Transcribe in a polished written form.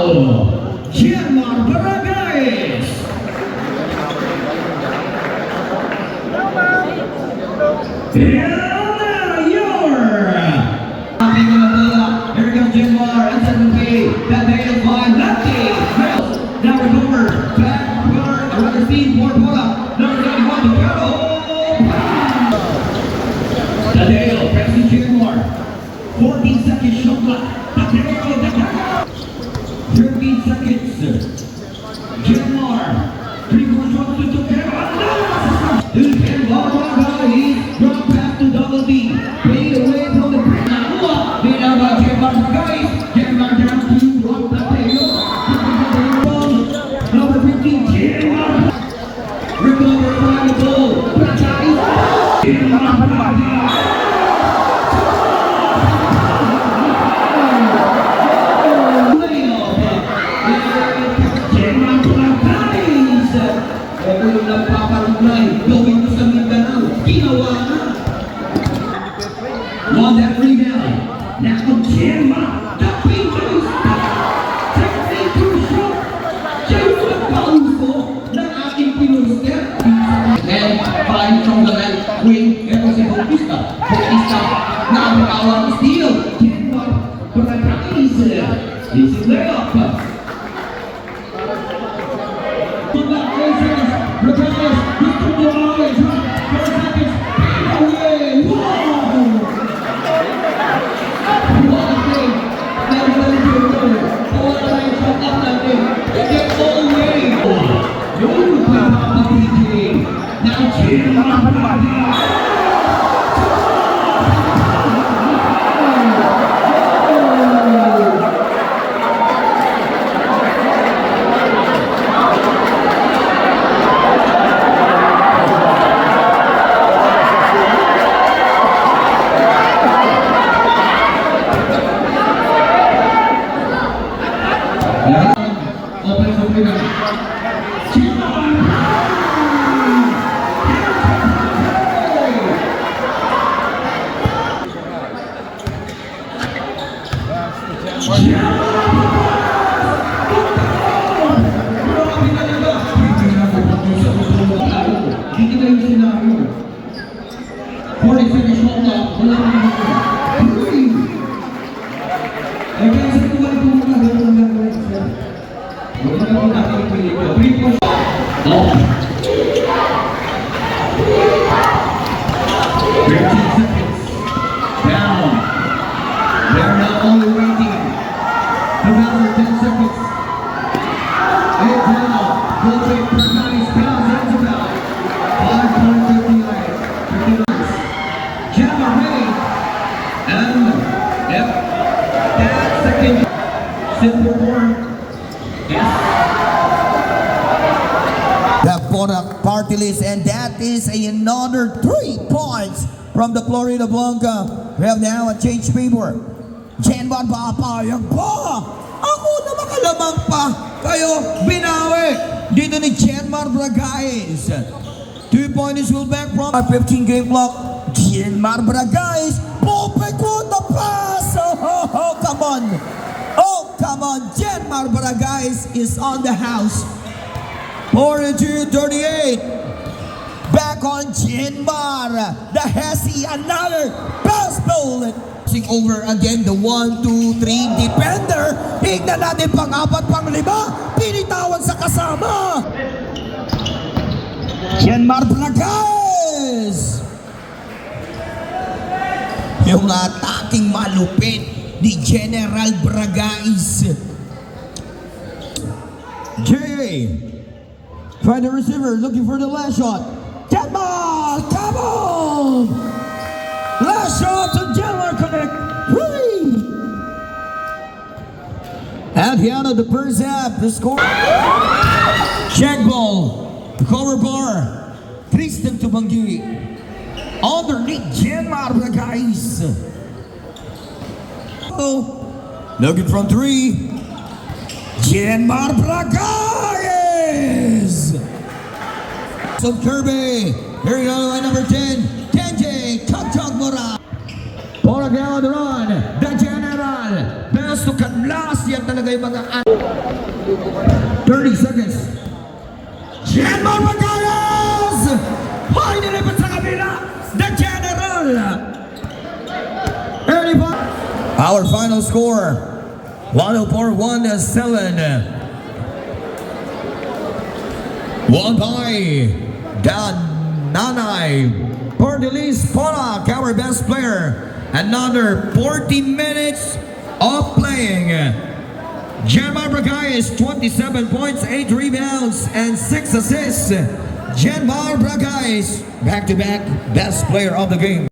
Genmar Bragais. Here comes Genmar, and second pay, that day is fine, lefty, now recover, back, another speed, more pull up, number 91, to go. Tadeo, pressing Genmar, 14 seconds shot clock, Tadeo, 13 seconds, Genmar, 3 more shots to Tadeo, Genmar Bragais, drop pass to double B, fade away from the break, Genmar Bragais, Genmar down to drop Tadeo, number 15, Genmar, recover by the goal, Bragais, Genmar Bragais. Kung nagpaparugnay, gawin mo sa Mindanao, ginawa na. On that rebound, now Genmar, the Bragais, technique to shot. Siya yung nagpauso ng ating pinustep. And find from the left wing, ito si Bautista. Bautista, nakakawang steal. Genmar Bragais, easy layup. Party list, and that is another 3 points from the Floridablanca. We have now a change paper. Genmar papayag pa. Ako na makalamang pa. Kayo binawi. Dito ni Genmar Bragais. 2 points will back from our 15 game clock. Genmar Bragais. Perfect with the pass. Oh, come on. Oh, come on. Genmar Bragais is on the house. 42-38. Back on Genmar. The Hesi, another pass ball. Over again, the 1, 2, 3 defender. Tignan natin pang-4, pang-5. Pinitawan sa kasama. Genmar Bragais. Yung attacking malupit ni General Bragais. Jay. Find the receiver, looking for the last shot. Genmar, come on! Last shot to Genmar, connect. At the end of the first half, the score. Check ball, cover bar, Tristan Tubangi. Underneath Genmar Bragais. Looking from 3. Genmar Bragais. So Kirby, here you go, line number 10, Kenji, Chok Mora. Poragel on the run, the General, best last to last. Yan talaga yung mga 30 seconds. Genmar Bragais! Hoy, nilipat sa kabila! The General! Our final score, 104-1-7. Won by Dan Nanay Bordelis Polak, our best player. Another 40 minutes of playing. Genmar Bragais, 27 points, 8 rebounds, and 6 assists. Genmar Bragais, back-to-back best player of the game.